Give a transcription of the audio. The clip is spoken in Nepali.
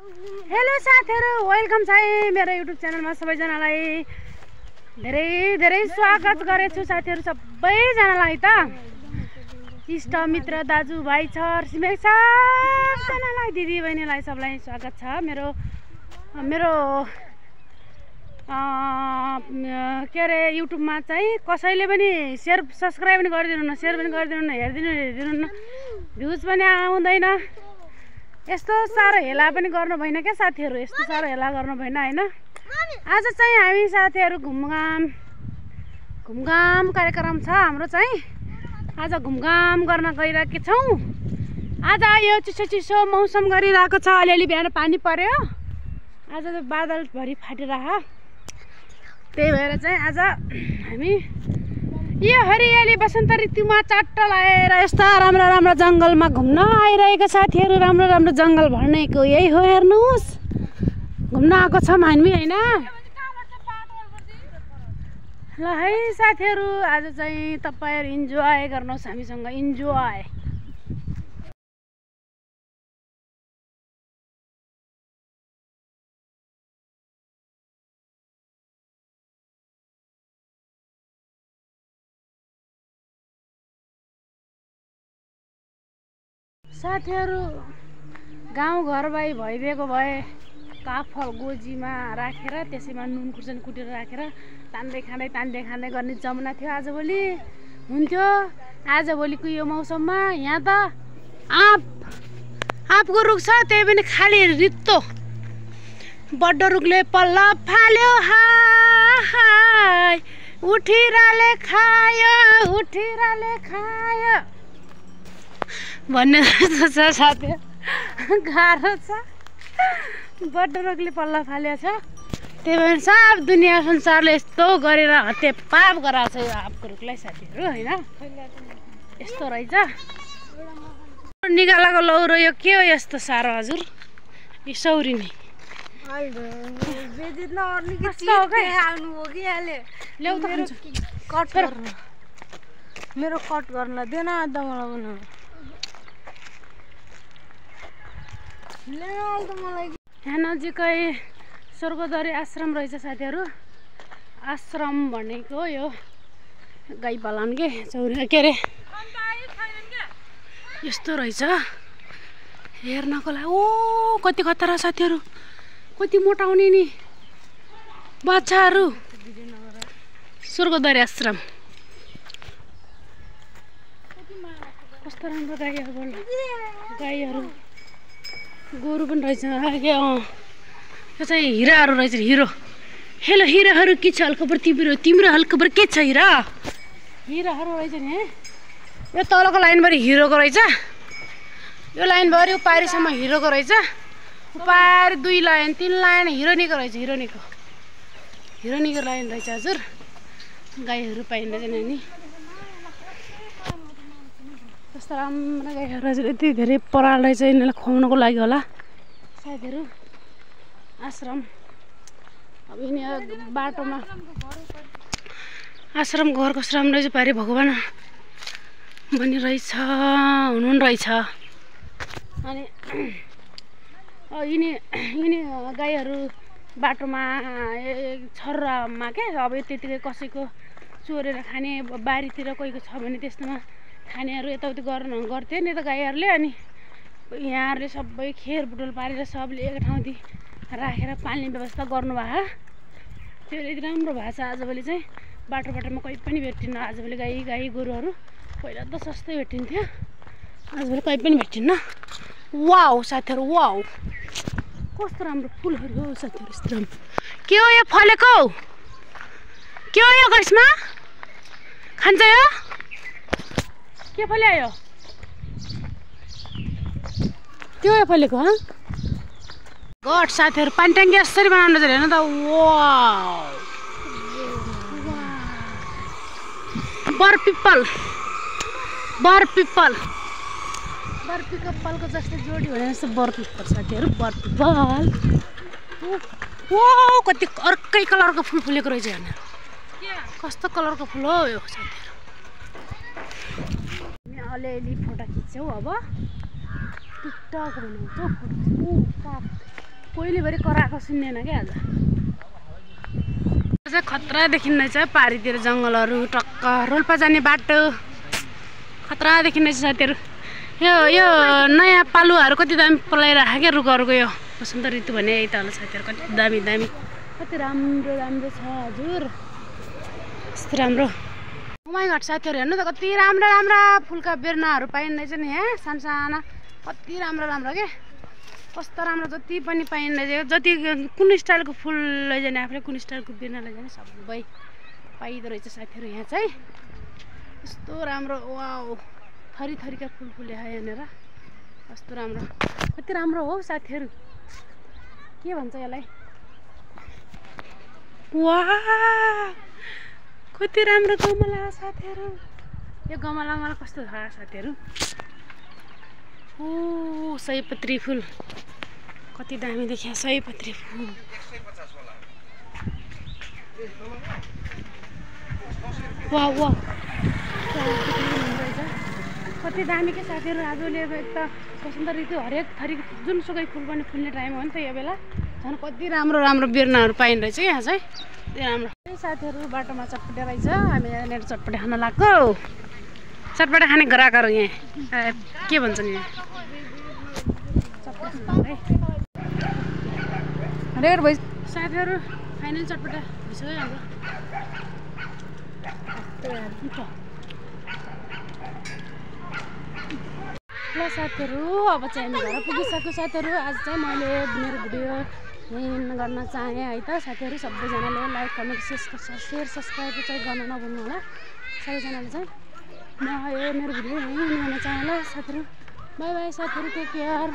हेलो साथीहरु, वेलकम छ मेरो युट्युब च्यानलमा। सबैजनालाई धेरै धेरै स्वागत गरेछु साथीहरु, सबैजनालाई त इष्ट मित्र दाजुभाइ छर छिमेक सबैजनालाई दिदी बहिनीलाई सबलाई स्वागत छ। मेरो के अरे युट्युबमा चाहिँ कसैले पनि शेयर सब्स्क्राइब पनि गरिदिनु न, शेयर पनि गरिदिनु न, हेरिदिनु न, भ्युज पनि आउँदैन। यस्तो साह्रो हेला पनि गर्नु भएन क्या साथीहरु, यस्तो साह्रो हेला गर्नु भएन हैन। आज चाहिँ हामी साथीहरु घुमघाम कार्यक्रम छ हाम्रो चाहिँ। आज घुमघाम गर्न गइरहेका छौं। आज यो चिसो मौसम गरिरहेको छ, अलिअलि बिहान पानी पर्यो, आज त बादल भरि फाटिरहा। त्यही भएर चाहिँ आज हामी यो हरियाली बसन्त ऋतुमा चट्ट लगाएर यस्ता राम्रो जंगलमा घुम्न आइरहेका साथीहरु। राम्रो जंगल भनेको यही हो, हेर्नुस् घुम्न आएको छौं हामी हैन। ल है साथीहरु, आज चाहिँ तपाईहरु इन्जोय गर्नुहोस् हामीसँग, इन्जोय। साथीहरु गाउँघर भइदिएको भए काफल गोजीमा राखेर त्यसैमा नुन खुर्सानी कुटेर राखेर तान्दै खाँदै गर्ने जमाना थियो आजभोलि हुन्थ्यो। आजभोलिको यो मौसममा यहाँ त आँपको रुख छ, त्यही पनि खाली रित्तो बड्डो रुखले पल्ला फाल्यो। हाय उठिराले खायो भन्ने जस्तो छ साथी। गाह्रो छ, बड्डो रुखले पल्ला फाल्यो छ, त्यही भएर सब दुनियाँ संसारले यस्तो गरेर हत्ते पाप गराएको छ यो आँपको रुखलाई साथीहरु हैन। यस्तो रहेछ निकालेको लौरो, यो के हो यस्तो साह्रो हजुर? यो सौरी नै मेरो कट गर्न देन मलाई यहाँ नजिकै स्वर्गद्वारी आश्रम रहेछ साथीहरु। आश्रम भनेको यो गाई पालन के चौरी के अरे यस्तो रहेछ हेर्नको लागि। ओ कति खतरा साथीहरु, कति मोटाउने नि बच्चाहरु। स्वर्गद्वारी आश्रम कस्तो राम्रो गाईहरु गोरु पनि रहेछ। यो चाहिँ हिराहरू रहेछ, हिरो। हेलो हिराहरू के छ हल्कबर तिम्रो हल्कबर के छ? हिराहरू रहेछ नि। यो तलको लाइनभरि हिरोको रहेछ, यो लाइनभरि उपारिसम्म हिरोको रहेछ, उपारि 2 लाइन 3 लाइन हिरोनीको रहेछ। हिरोनीको लाइन रहेछ हजुर। गाईहरू पाइँदैछ नि, कस्तो राम्रो गाईहरू रहेछ। यति धेरै पराल रहेछ, यिनीहरूलाई खुवाउनको लागि होला साथीहरु। आश्रम अब यिनी बाटोमा आश्रम घर कस्तो राम्रो रहेछ, पारि भगवान बनिरहेछ हुनुहुरहेछ। अनि यिनी गाईहरू बाटोमा छर्रामा क्या, अब त्यतिकै कसैको चोरेर खाने, बारीतिर कोहीको छ भने त्यस्तोमा खानेहरू यताउति गर्थे नि त गाईहरूले। अनि यहाँहरूले सबै खेर बुटोल पारेर सबले एक ठाउँति राखेर पाल्ने व्यवस्था गर्नुभयो। त्यो यति राम्रो भएको छ। आजभोलि चाहिँ बाटोमा कोही पनि भेटिन्न। आजभोलि गाई गोरुहरू पहिला त सस्तै भेटिन्थ्यो, आजभोलि कोही पनि भेटिन्न। वाउ साथीहरु, वाउ कस्तो राम्रो फुलहरू हो साथीहरु, यस्तो राम्रो। के हो यो फलेको? के हो यो गैसमा खान्छ यो? के फल्यो? त्यो फलेको ह गट साथीहरु। पानी ट्याङ्की यसरी बनाउनु चाहिँ हेर्नु त। वाउ बरपिपलको जस्तै जोडी भने जस्तो बरपिपल साथीहरु, बरपिपल। वाउ कति अर्कै कलरको फुल फुलेको रहेछ हेर्नु, कस्तो कलरको फुल हो यो साथीहरु। अलिअलि फोटो खिच्छौँ अब टिकटक बनाउँछौँ। कोइलीभरि कराएको सुन्नेन क्या आज चाहिँ खतरा देखिँदैछ पारीतिर जङ्गलहरू टक्क रोल्पा जाने बाटो खतरा देखिँदैछ साथीहरू यो नयाँ पालुवाहरू कति दामी पलाइरहेको क्या रुखहरूको यो वसन्त ऋतु भने यही त होला साथीहरू कति दामी दामी कति राम्रो राम्रो छ हजुर यस्तो राम्रो माइ घट साथीहरू हेर्नु त कति राम्रा राम्रा फुलका बेर्नाहरू पाइँदैछ नि यहाँ सानसाना कति राम्रो राम्रो के कस्तो राम्रो जति पनि पाइँदैछ जति कुन स्टाइलको फुल लैजाने आफूले कुन स्टाइलको बेर्ना लैजाने सबै पाइँदो रहेछ साथीहरू यहाँ चाहिँ कस्तो राम्रो वाउ थरी थरीका फुल फुले यहाँनिर कस्तो राम्रो कति राम्रो हो साथीहरू के भन्छ यसलाई वाह कति राम्रो गमला साथीहरू यो गमला मलाई कस्तो छ साथीहरू ओ सयपत्री फुल कति दामी देखिया सयपत्री फुल वाह वाह कति दामी के साथीहरू आजले एक त वसन्त ऋतु हरेक थरी जुनसुकै फुल पनि फुल्ने टाइम हो नि त यो बेला झन् कति राम्रो राम्रो बेर्नाहरू पाइँदैछ यहाँ चाहिँ कति राम्रो साथीहरू बाटोमा चटपटे रहेछ हामी यहाँनिर चटपटे खान लाग्यो चटपटे खाने ग्राहकहरू यहाँ के भन्छ नि रेड भइ साथीहरू फाइनल चटपटा भइसक्यो हाम्रो ल साथीहरू अब चाहिँ हामी घर पुगिसक्यो साथीहरू आज चाहिँ मैले मेरो भिडियो यहीँ गर्न चाहेँ है त साथीहरू सबैजनाले लाइक कमेन्ट सेयर सब्सक्राइब चाहिँ गर्न नभुल्नु होला सबैजनाले चाहिँ म यो मेरो भिडियो यहीँ गर्न चाहेँ ल साथीहरू बाई बाई साथीहरू टेक केयर